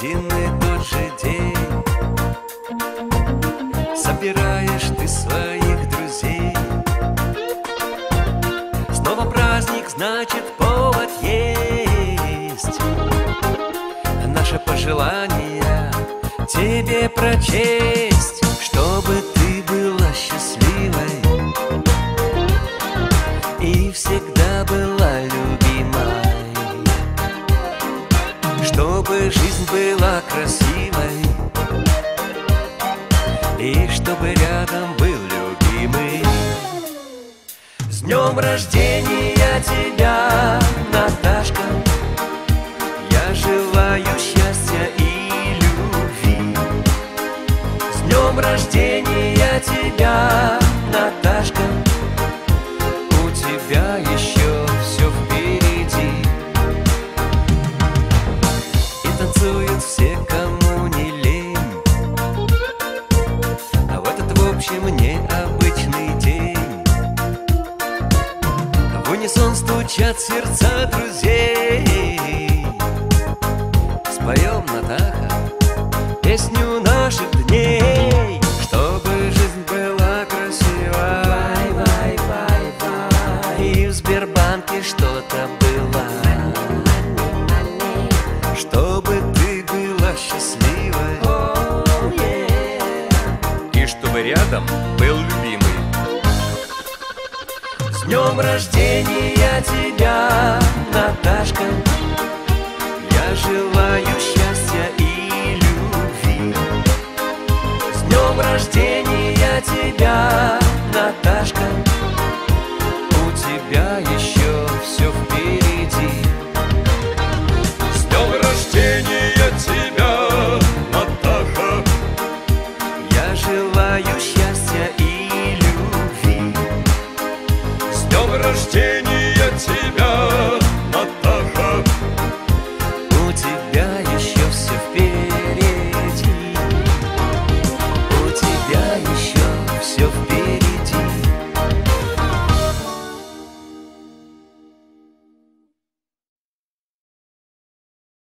один и тот же день. Собираешь ты своих друзей. Снова праздник, значит, повод есть. Наше пожелание тебе прочесть, чтобы ты была счастливой и всегда была любимой, чтобы жизнь была красивой и чтобы рядом был любимый. С днем рождения тебя, Наташка! Я желаю счастья и любви. С днем рождения тебя, Наташка! У тебя еще все впереди. И танцуют все, кому не лень, а в этот, в общем, необычный день в унисон стучат сердца друзей. Споем, Натаха, песню наших дней, чтобы жизнь была красива. И в Сбербанке что-то было, чтобы ты была счастливой и чтобы рядом был любимый. С днем рождения тебя, Наташка! Я желаю счастья